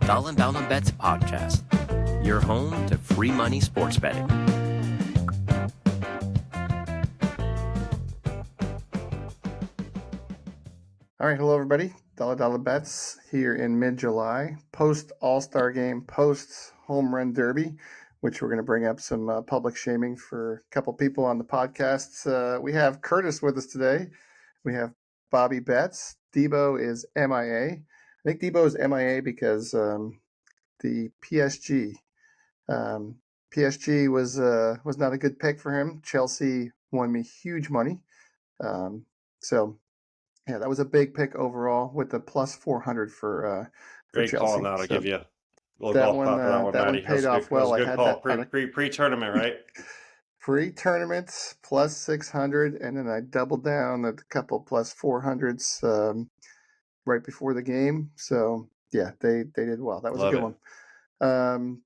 Dollar Bets podcast, your home to free money sports betting. All right, hello everybody. Dollar Bets here in mid-July, post All-Star Game, post Home Run Derby, which we're going to bring up some public shaming for a couple people on the podcast. We have Curtis with us today. We have Bobby Betts. Debo is MIA. I think Debo is MIA because the PSG was not a good pick for him. Chelsea won me huge money. Yeah, that was a big pick overall with the plus 400 for Great Chelsea. call on that, I'll give you. That one paid off well. That was a good call. Pre-tournament, right? Pre-tournament plus 600, and then I doubled down a couple plus 400s right before the game. So yeah, they did well. That was a good one. All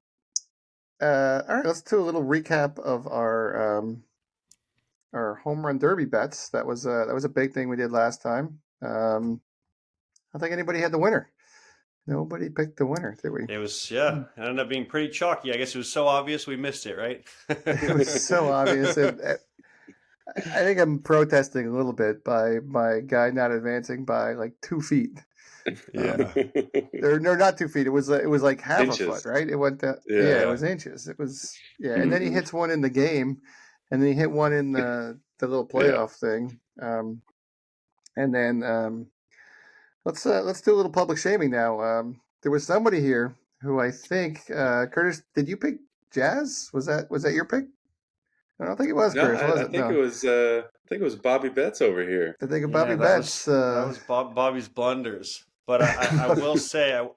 right, let's do a little recap of our home run derby bets. That was a big thing we did last time. I don't think anybody had the winner. Nobody picked the winner, did we? It was, it ended up being pretty chalky. I guess it was so obvious we missed it, right? It was so obvious. I think I'm protesting a little bit by my guy not advancing by like 2 feet. Yeah. Or not 2 feet. It was like half inches. a foot, right? It went down. Yeah, it was inches. It was and then he hits one in the game, and then he hit one in the little playoff thing. And then let's do a little public shaming now. There was somebody here who I think Curtis, did you pick Jazz? Was that your pick? I don't think it was Curtis. I think it was Bobby Betts over here. I think Bobby Betts. That was Bobby's blunders. But I will say I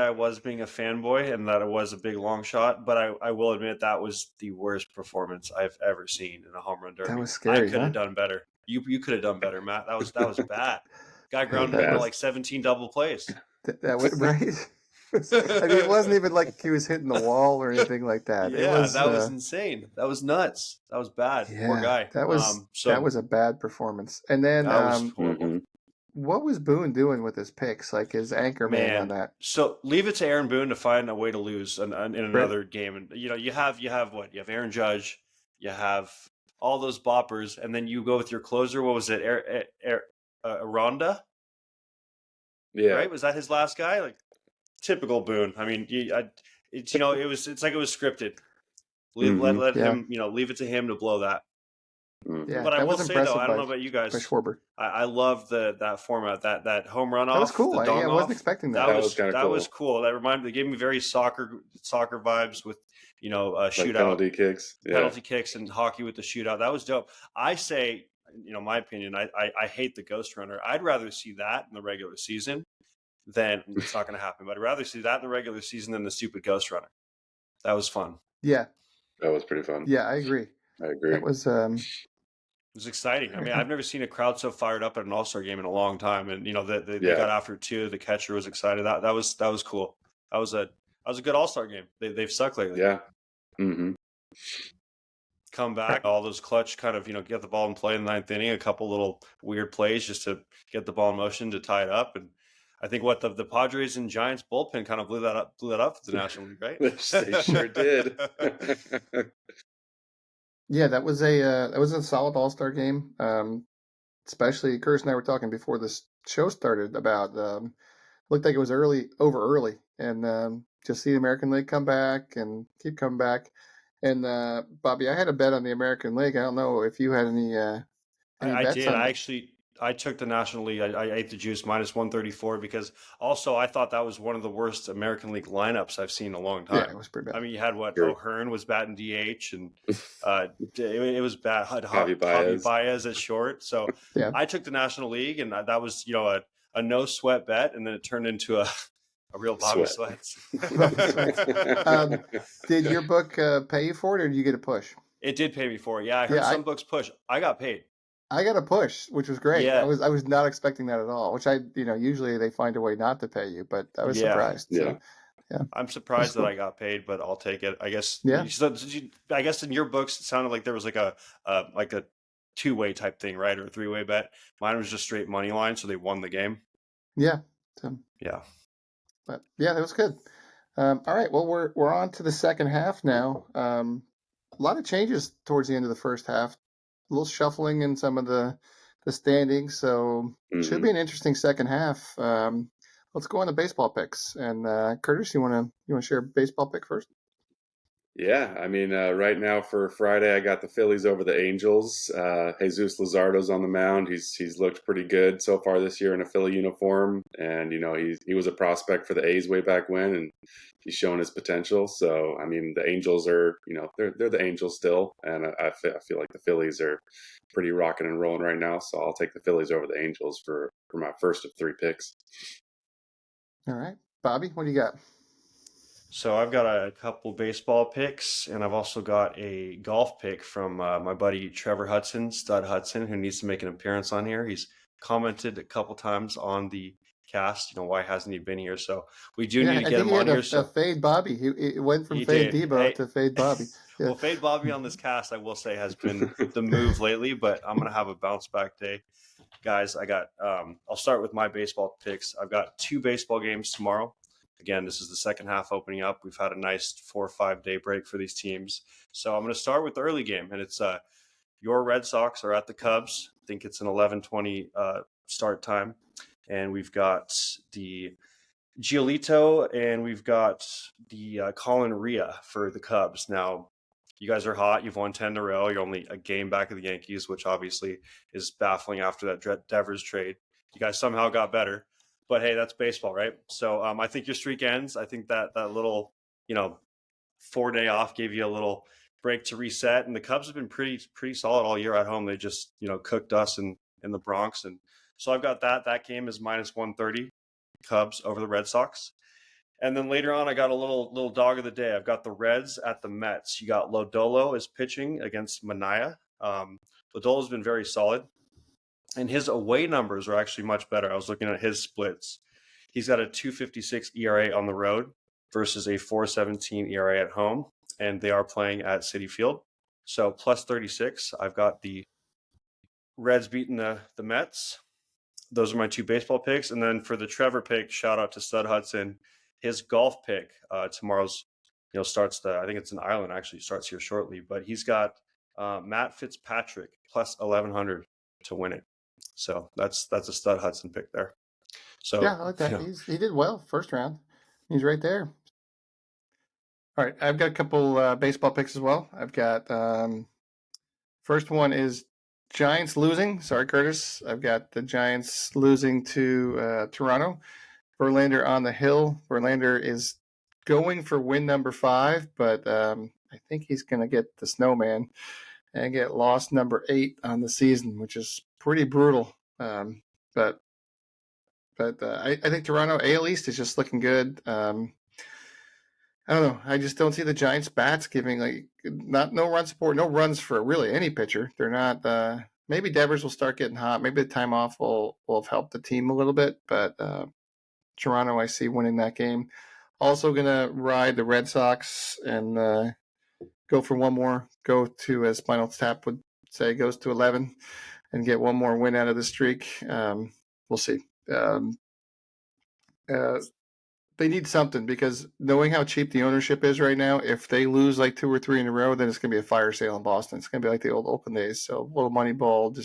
was being a fanboy and that it was a big long shot. But I will admit that was the worst performance I've ever seen in a home run derby. That was scary. I could have done better. You could have done better, Matt. That was bad. Guy grounded into like 17 double plays. That was right. I mean, it wasn't even like he was hitting the wall or anything like that. Yeah, that was insane. That was nuts. That was bad. Yeah, poor guy. That was a bad performance. And then what was Boone doing with his picks, like his anchor man on that? So leave it to Aaron Boone to find a way to lose in another game. And you have what? You have Aaron Judge, you have all those boppers, and then you go with your closer. What was it? Ronda? Yeah. Right? Was that his last guy? Like typical Boone. I mean, it's like it was scripted. Let him, leave it to him to blow that. Yeah, but I will say though, I don't know about you guys. I love that format, that home run off. That was cool. I wasn't expecting that. That was cool. It gave me very soccer vibes with shootout, like penalty kicks, and hockey with the shootout. That was dope. I say, my opinion, I hate the ghost runner. I'd rather see that in the regular season than it's not going to happen. But I'd rather see that in the regular season than the stupid ghost runner. That was fun. Yeah, that was pretty fun. Yeah, I agree. That was. It was exciting. I mean, I've never seen a crowd so fired up at an All-Star game in a long time. And they got after it too. The catcher was excited. That was cool. That was a good All-Star game. They've sucked lately. Yeah. Mm-hmm. Come back, all those clutch kind of get the ball in play in the ninth inning. A couple little weird plays just to get the ball in motion to tie it up. And I think the Padres and Giants bullpen kind of blew that up for the National League, right? They sure did. Yeah, that was a solid All-Star game. Especially Curtis and I were talking before this show started about looked like it was over early, and just see the American League come back and keep coming back. And Bobby, I had a bet on the American League. I don't know if you had any I did. I took the National League. I ate the juice minus 134 because also I thought that was one of the worst American League lineups I've seen in a long time. Yeah, it was pretty bad. I mean, you had O'Hearn was batting DH, and it was bad. Javi Baez at short. So yeah. I took the National League, and that was a no sweat bet, and then it turned into a real Bobby Sweats. Did your book pay you for it, or did you get a push? It did pay me for it. Yeah, I heard some books push. I got paid. I got a push, which was great. Yeah. I was not expecting that at all. Which usually they find a way not to pay you, but I was surprised. Yeah. So, yeah. I'm surprised that I got paid, but I'll take it. I guess. Yeah. I guess in your books it sounded like there was like a two-way type thing, right, or a three-way bet. Mine was just straight money line, so they won the game. Yeah. Yeah. But yeah, that was good. All right, well, we're on to the second half now. A lot of changes towards the end of the first half. A little shuffling in some of the standings, so should be an interesting second half. Let's go on to baseball picks. And Curtis, you want to share a baseball pick first? Yeah, I mean, right now for Friday, I got the Phillies over the Angels. Jesus Luzardo's on the mound. He's looked pretty good so far this year in a Philly uniform, and he was a prospect for the A's way back when, and he's shown his potential. So, I mean, the Angels are, they're the Angels still, and I feel like the Phillies are pretty rocking and rolling right now. So I'll take the Phillies over the Angels for my first of 3 picks. All right, Bobby, what do you got? So I've got a couple baseball picks, and I've also got a golf pick from my buddy Trevor Hudson, Stud Hudson, who needs to make an appearance on here. He's commented a couple times on the cast. Why hasn't he been here? So we do need to get him on here. So Fade Bobby. He went from Fade Debo to Fade Bobby. Yeah. Well, Fade Bobby on this cast, I will say, has been the move lately, but I'm going to have a bounce back day. Guys, I got I'll start with my baseball picks. I've got 2 baseball games tomorrow. Again, this is the second half opening up. We've had a nice 4 or 5 day break for these teams. So I'm going to start with the early game, and it's your Red Sox are at the Cubs. I think it's an 11:20 start time. And we've got the Giolito, and we've got the Colin Ria for the Cubs. Now, you guys are hot. You've won 10 in a row. You're only a game back of the Yankees, which obviously is baffling after that Devers trade. You guys somehow got better. But hey, that's baseball, right? So I think your streak ends. I think that little, 4-day off gave you a little break to reset. And the Cubs have been pretty solid all year at home. They just, cooked us in the Bronx. And so I've got that. That game is minus 130, Cubs over the Red Sox. And then later on, I got a little dog of the day. I've got the Reds at the Mets. You got Lodolo is pitching against Manaea. Lodolo's been very solid. And his away numbers are actually much better. I was looking at his splits. He's got a 2.56 ERA on the road versus a 4.17 ERA at home. And they are playing at Citi Field. So plus 36. I've got the Reds beating the Mets. Those are my 2 baseball picks. And then for the Trevor pick, shout out to Stud Hudson. His golf pick tomorrow's, starts I think it's in Ireland, actually starts here shortly. But he's got Matt Fitzpatrick plus 1,100 to win it. So that's a Stud Hudson pick there. So yeah, I like that. He did well first round. He's right there. All right, I've got a couple baseball picks as well. I've got first one is Giants losing. Sorry, Curtis. I've got the Giants losing to Toronto. Verlander on the hill. Verlander is going for win number 5, but I think he's going to get the snowman and get loss number 8 on the season, which is pretty brutal. But I think Toronto AL East is just looking good. I don't know. I just don't see the Giants bats giving no run support, no runs for really any pitcher. They're not. Maybe Devers will start getting hot. Maybe the time off will have helped the team a little bit. But Toronto, I see winning that game. Also gonna ride the Red Sox and go for one more. Go to, as Spinal Tap would say, goes to 11 and get one more win out of the streak. We'll see. They need something, because knowing how cheap the ownership is right now, if they lose like 2 or 3 in a row, then it's going to be a fire sale in Boston. It's going to be like the old Oakland days. So a little money ball.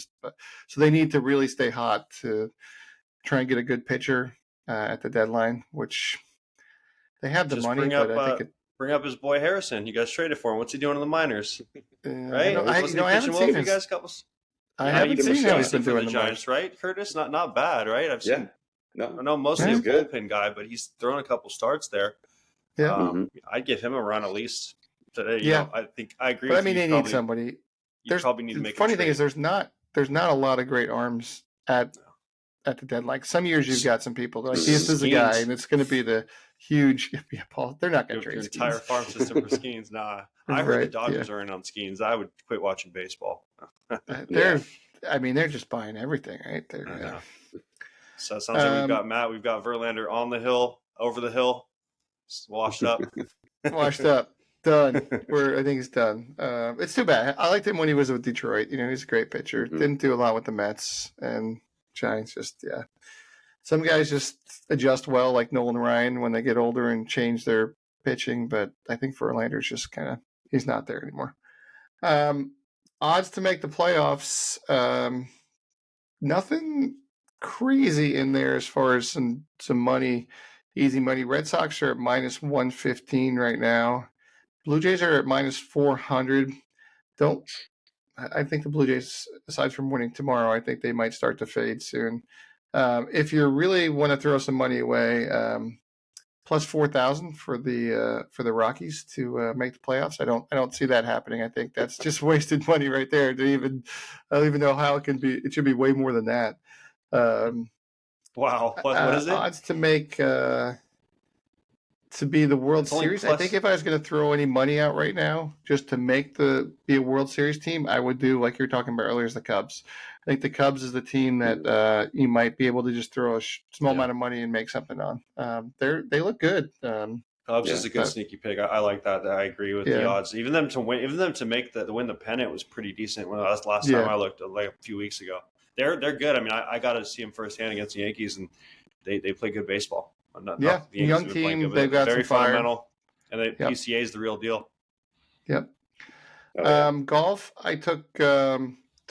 So they need to really stay hot to try and get a good pitcher at the deadline, which they have the money. But bring up his boy Harrison. You guys traded for him. What's he doing in the minors? Right? I haven't seen him. I haven't seen how he's been doing the Giants, right, Curtis? Not bad, right? I've seen. No, I know mostly a bullpen guy, but he's thrown a couple starts there. Yeah, I'd give him a run at least today. I think I agree. But I mean, they need somebody. You probably need to make. The funny thing is, there's not a lot of great arms at the deadline. Like some years, you've got some people like this is a guy, and it's going to be the huge. Yeah, Paul, they're not going to trade your entire farm system for Skeens. Nah, I heard the Dodgers are in on Skeens. I would quit watching baseball. They're just buying everything, right? So it sounds like we've got Matt, we've got Verlander on the hill, over the hill, washed up. Done. I think he's done. It's too bad. I liked him when he was with Detroit. He's a great pitcher. Didn't do a lot with the Mets and Giants. some guys just adjust well, like Nolan Ryan, when they get older and change their pitching. But I think Verlander's just he's not there anymore. Odds to make the playoffs, nothing crazy in there as far as some money, easy money. Red Sox are at minus 115 right now. Blue Jays are at minus 400. I think the Blue Jays, aside from winning tomorrow, I think they might start to fade soon. If you really want to throw some money away, plus 4,000 for the Rockies to make the playoffs. I don't see that happening. I think that's just wasted money right there. I don't even know how it can be. It should be way more than that. Wow, what is it? Odds to make to be the World Series. I think if I was going to throw any money out right now, just to be a World Series team, I would do like you were talking about earlier, is the Cubs. I think the Cubs is the team that you might be able to just throw a small amount of money and make something on. They look good. Cubs is a good sneaky pick. I like that. I agree with the odds. Even them to win, even them to make win the pennant was pretty decent. When last time I looked, like a few weeks ago, they're good. I mean, I got to see them firsthand against the Yankees, and they play good baseball. The young team. They've got very some fundamental, and the PCA is the real deal. Yep. Golf. I took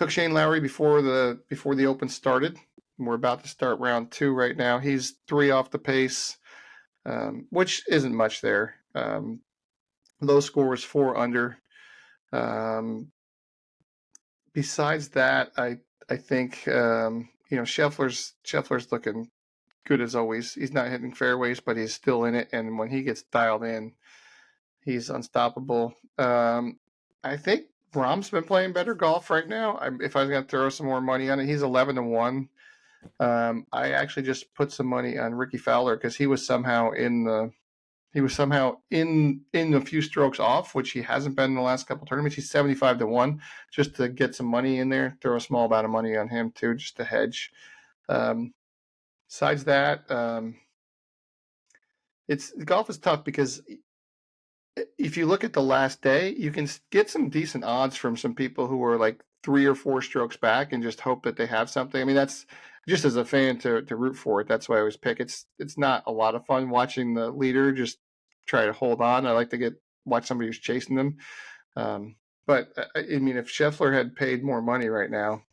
Shane Lowry before the Open started. We're about to start round 2 right now. He's 3 off the pace, which isn't much there. Low score is 4 under. Besides that, I think Scheffler's looking good as always. He's not hitting fairways, but he's still in it, and when he gets dialed in, he's unstoppable. I think Rahm's been playing better golf right now. If I was going to throw some more money on it, he's 11-1. I actually just put some money on Ricky Fowler because he was somehow in a few strokes off, which he hasn't been in the last couple of tournaments. He's 75-1, just to get some money in there. Throw a small amount of money on him too, just to hedge. Besides that, golf is tough because if you look at the last day, you can get some decent odds from some people who are like 3 or 4 strokes back and just hope that they have something. I mean, that's just as a fan to root for it. That's why I always pick. It's not a lot of fun watching the leader just try to hold on. I like to watch somebody who's chasing them. But I mean, if Scheffler had paid more money right now,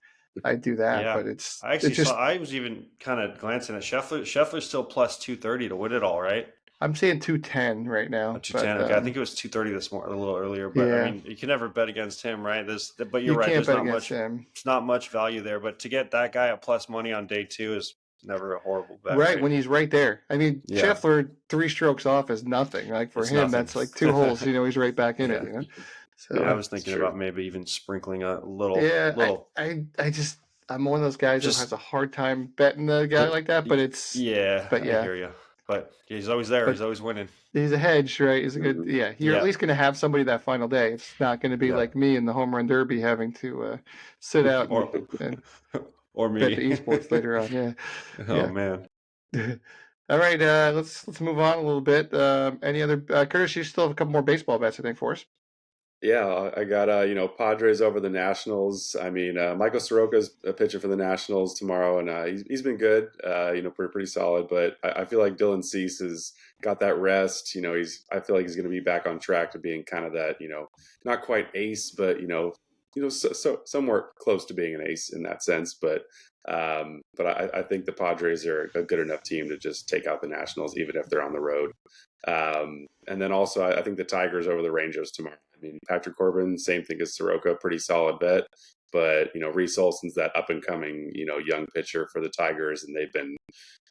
I'd do that. Yeah. But it's I was even kind of glancing at Scheffler. Scheffler's still plus 230 to win it all, right? I'm saying 210 right now. 210. Okay, I think it was 230 this morning, a little earlier. But I mean, you can never bet against him, right? But you're right. There's not much. It's not much value there. But to get that guy at plus money on day 2 is never a horrible bet. Right, when he's right there. I mean, Scheffler 3 strokes off is nothing. Like for him, that's like 2 holes. He's right back in it. So I was thinking about maybe even sprinkling a little. Yeah, I'm one of those guys who has a hard time betting a guy like that. But it's I hear you. But he's always there. He's always winning. He's a hedge, right? He's a good, You're at least going to have somebody that final day. It's not going to be like me in the home run derby having to sit out and or me bet the esports later on. Yeah. Oh man. All right, let's move on a little bit. Any other Curtis? You still have a couple more baseball bets, I think, for us. Yeah, I got Padres over the Nationals. I mean, Michael Soroka's a pitcher for the Nationals tomorrow, and he's been good. Pretty solid. But I feel like Dylan Cease has got that rest. I feel like he's going to be back on track to being kind of that, not quite ace, but so somewhere close to being an ace in that sense. But I think the Padres are a good enough team to just take out the Nationals, even if they're on the road. And then also, I think the Tigers over the Rangers tomorrow. I mean, Patrick Corbin, same thing as Soroka, pretty solid bet. But, Reese Olson's that up-and-coming, young pitcher for the Tigers, and they've been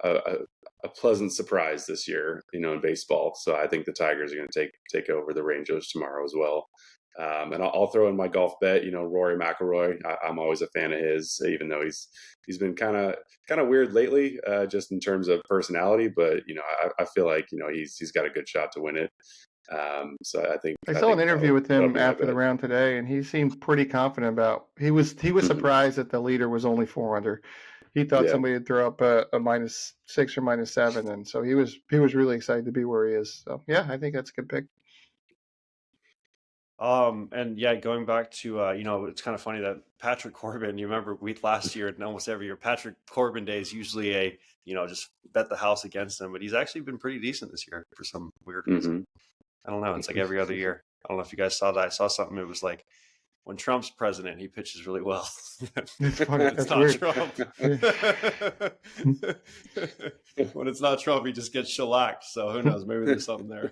a pleasant surprise this year, in baseball. So I think the Tigers are going to take over the Rangers tomorrow as well. And I'll throw in my golf bet, Rory McIlroy. I'm always a fan of his, even though he's been kind of weird lately, just in terms of personality. But I feel like he's got a good shot to win it. So I saw an interview with him after the round today, and he seemed pretty confident about. He was surprised that the leader was only 4 under. He thought somebody would throw up a -6 or -7, and so he was really excited to be where he is. So I think that's a good pick. And yeah, going back to, it's kind of funny that Patrick Corbin, you remember last year and almost every year, Patrick Corbin Day is usually just bet the house against him, but he's actually been pretty decent this year for some weird reason. I don't know. It's like every other year. I don't know if you guys saw that. I saw something. It was like when Trump's president, he pitches really well. It's funny. It's That's not weird. Trump. When it's not Trump, he just gets shellacked. So who knows? Maybe there's something there.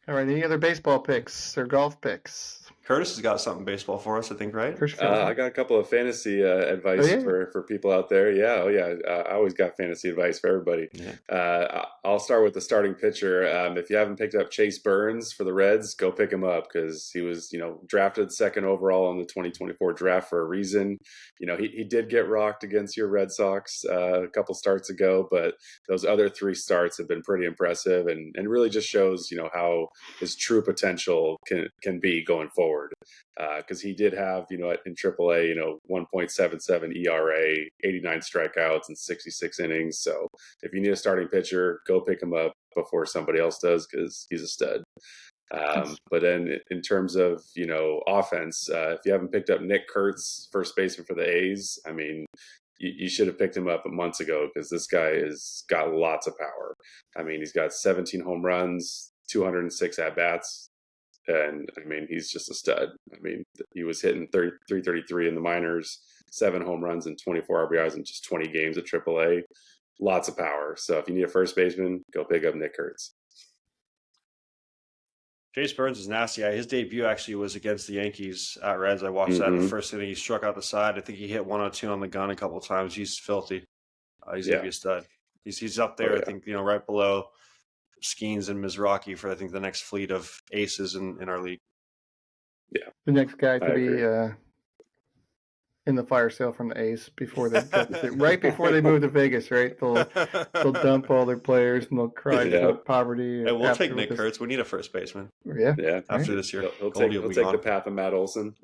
All right. Any other baseball picks or golf picks? Curtis has got something baseball for us, I think, right? I got a couple of fantasy advice for people out there. I always got fantasy advice for everybody. Yeah. I'll start with the starting pitcher. If you haven't picked up Chase Burns for the Reds, go pick him up because he was, drafted second overall in the 2024 draft for a reason. He did get rocked against your Red Sox a couple starts ago, but those other 3 starts have been pretty impressive and really just shows, how his true potential can be going forward. Because he did have, in AAA, 1.77 ERA, 89 strikeouts, and 66 innings. So if you need a starting pitcher, go pick him up before somebody else does because he's a stud. But then in terms of, offense, if you haven't picked up Nick Kurtz, first baseman for the A's, I mean, you should have picked him up months ago because this guy has got lots of power. I mean, he's got 17 home runs, 206 at-bats. And I mean, he's just a stud. I mean, he was hitting 333 in the minors, 7 home runs and 24 RBIs in just 20 games at AAA. Lots of power. So if you need a first baseman, go pick up Nick Kurtz. Chase Burns is nasty. His debut actually was against the Yankees at Reds. I watched that in the first inning. He struck out the side. I think he hit 102 on the gun a couple of times. He's filthy. He's going to be a stud. He's up there, I think, right below Skeens and Mizrachi for I think the next fleet of aces in our league. Yeah, the next guy to be in the fire sale from the A's before they right before they move to Vegas. Right, they'll dump all their players and they'll cry about poverty. And we'll take Nick Kurtz. We need a first baseman. Yeah. After this year, he'll take the path of Matt Olson.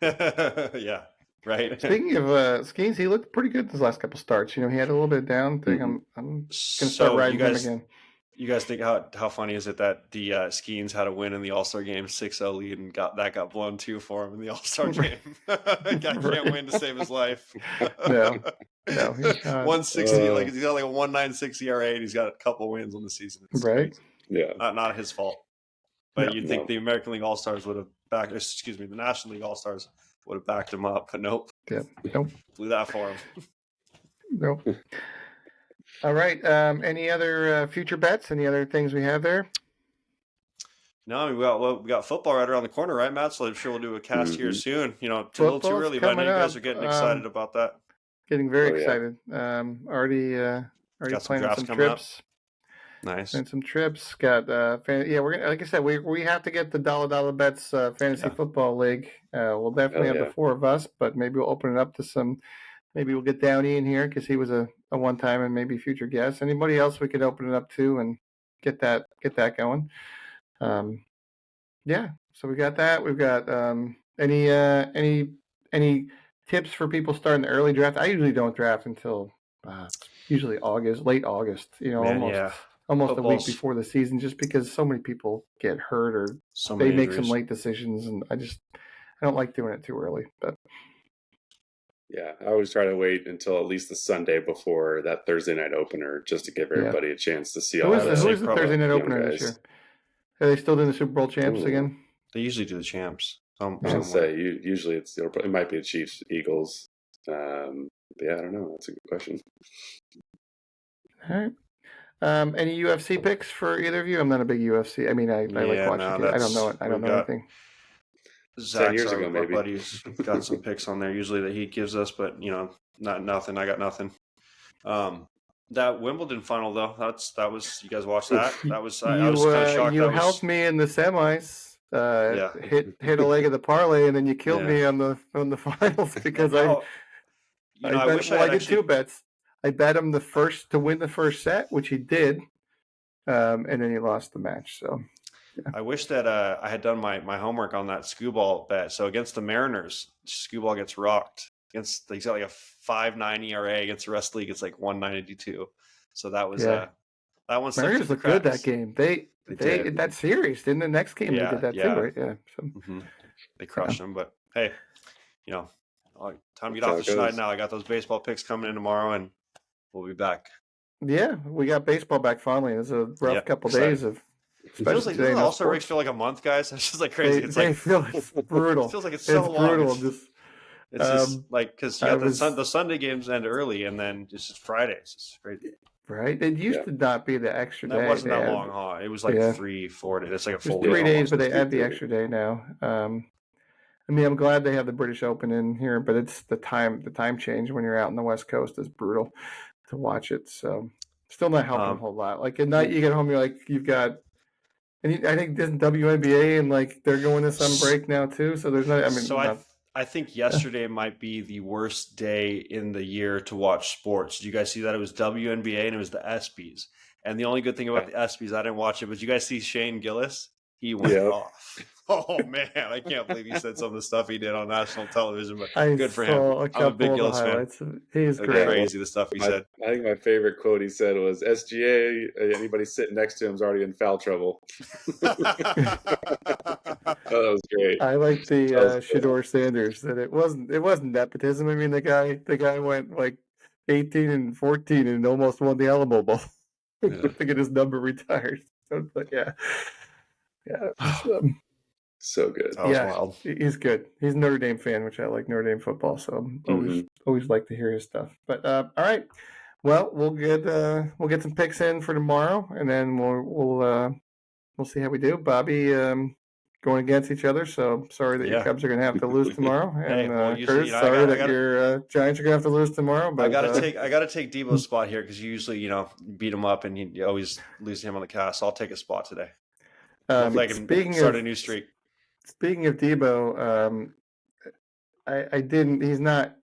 Yeah. Right. Speaking of Skeens, he looked pretty good his last couple starts. He had a little bit of down thing. I'm gonna start riding him again. You guys think how funny is it that the Skeens had a win in the All-Star game, 6-0 lead, and got blown 2 for him in the All-Star game. Guy can't win to save his life. No, he's 160, he's got like a 1.96 ERA, and he's got a couple wins on the season. It's right? Crazy. Yeah, not his fault. But you'd think the American League All-Stars would have the National League All-Stars would have backed him up, but nope. Yeah, nope. Blew that for him. Nope. All right. Any other future bets? Any other things we have there? No, I mean, we got football right around the corner, right, Matt? So I'm sure we'll do a cast here soon. It's a little too early, but I know you guys are getting excited about that. Getting very excited. Already planning some trips. Nice. And some trips. Got we're gonna, like I said, we have to get the dollar bets fantasy football league. We'll definitely have the 4 of us, but maybe we'll open it up to some. Maybe we'll get Downey in here because he was a one-time and maybe future guest. Anybody else we could open it up to and get that going. So we got that. We've got any tips for people starting the early draft? I usually don't draft until usually late August. Almost a week before the season, just because so many people get hurt or they make some late decisions, and I don't like doing it too early, but. Yeah, I always try to wait until at least the Sunday before that Thursday night opener just to give everybody a chance to see all that. Who is the Thursday night opener this year? Are they still doing the Super Bowl champs again? They usually do the champs. I would say usually it might be the Chiefs, Eagles. I don't know. That's a good question. All right. Any UFC picks for either of you? I'm not a big UFC. I mean, I like watching it. I don't know it. I don't know anything. Zach, 10 years ago, maybe. Our buddy's got some picks on there usually that he gives us, but nothing. I got nothing. That Wimbledon final though, that was you guys watched that? That was I was kind of shocked. You helped me in the semis. Hit a leg of the parlay, and then you killed me on the finals because I did 2 bets. I bet him to win the first set, which he did, and then he lost the match. So. Yeah. I wish that I had done my homework on that Skubal bet. So against the Mariners, Skubal gets rocked. He's got like a 5.9 ERA. Against the rest of the league, it's like 1.92. So that was That one slipped Mariners through the looked good that cracks. game. They that series. Then the next game they did that too, right? Yeah. So, they crushed them. But hey, time to get off the schneid now. I got those baseball picks coming in tomorrow, and we'll be back. Yeah, we got baseball back finally. It was a rough couple days of. It feels like the All-Star breaks feel like a month, guys. It's just like crazy. They feel it's brutal. It feels like it's so long. Brutal. It's just like because you got the Sunday games end early, and then it's just Fridays. It's crazy. Right? It used to not be the extra day. That wasn't that long, huh? It was like 3-4 days. It's like a full 3 days, but they add the extra day now. I mean, I'm glad they have the British Open in here, but it's the time change when you're out on the West Coast is brutal to watch it. So still not helping a whole lot. Like at night you get home, you've got, and I think this WNBA and like they're going to some break now too. So there's not. I mean, I think yesterday might be the worst day in the year to watch sports. Did you guys see that? It was WNBA and it was the ESPYs. And the only good thing about the ESPYs, I didn't watch it, but did you guys see Shane Gillis? He went off. Oh, man. I can't believe he said some of the stuff he did on national television, but good for him. I'm a big Gillis fan. He's great. Crazy, the stuff he said. I think my favorite quote he said was, SGA, anybody sitting next to him is already in foul trouble. That was great. I like the Shedeur Sanders that it wasn't nepotism. I mean, the guy went like 18 and 14 and almost won the Alamo Bowl. I think his number retired. So, but yeah. So good. That was wild. He's good. He's a Notre Dame fan, which I like Notre Dame football, so always like to hear his stuff. But all right, well, we'll get some picks in for tomorrow, and then we'll see how we do. Bobby, going against each other, so sorry that your Cubs are going to have to lose tomorrow, and Curtis, sorry that your Giants are going to have to lose tomorrow. But I got to take Debo's spot here because you usually beat him up and you always lose to him on the cast. So I'll take a spot today. Hopefully I can start a new streak. Speaking of Debo, I didn't. He's not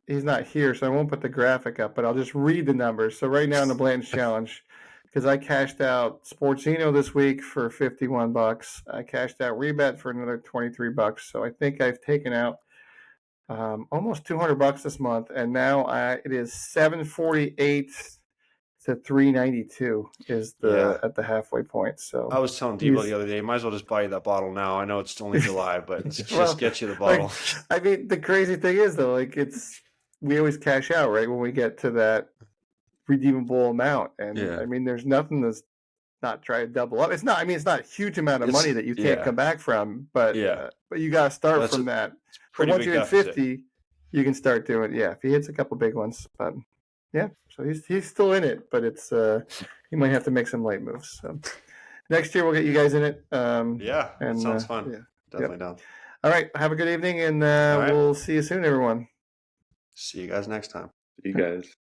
here, so I won't put the graphic up. But I'll just read the numbers. So right now in the Blanton's Challenge, because I cashed out Sportsino this week for $51. I cashed out Rebet for another $23. So I think I've taken out almost $200 this month, and now it is $748 to $392 is at the halfway point. So I was telling Debo the other day, might as well just buy you that bottle now. I know it's only July, but just get you the bottle. I mean, the crazy thing is though, like we always cash out right when we get to that redeemable amount, and I mean, there's nothing that's not try to double up. It's not. I mean, it's not a huge amount of money that you can't come back from, but you got to start from that. But once you hit 50, you can start doing. Yeah, if he hits a couple big ones, but. Yeah, so he's still in it, but it's he might have to make some late moves. So next year we'll get you guys in it. And sounds fun. Yeah, definitely down. All right, have a good evening, and we'll see you soon, everyone. See you guys next time. See you guys.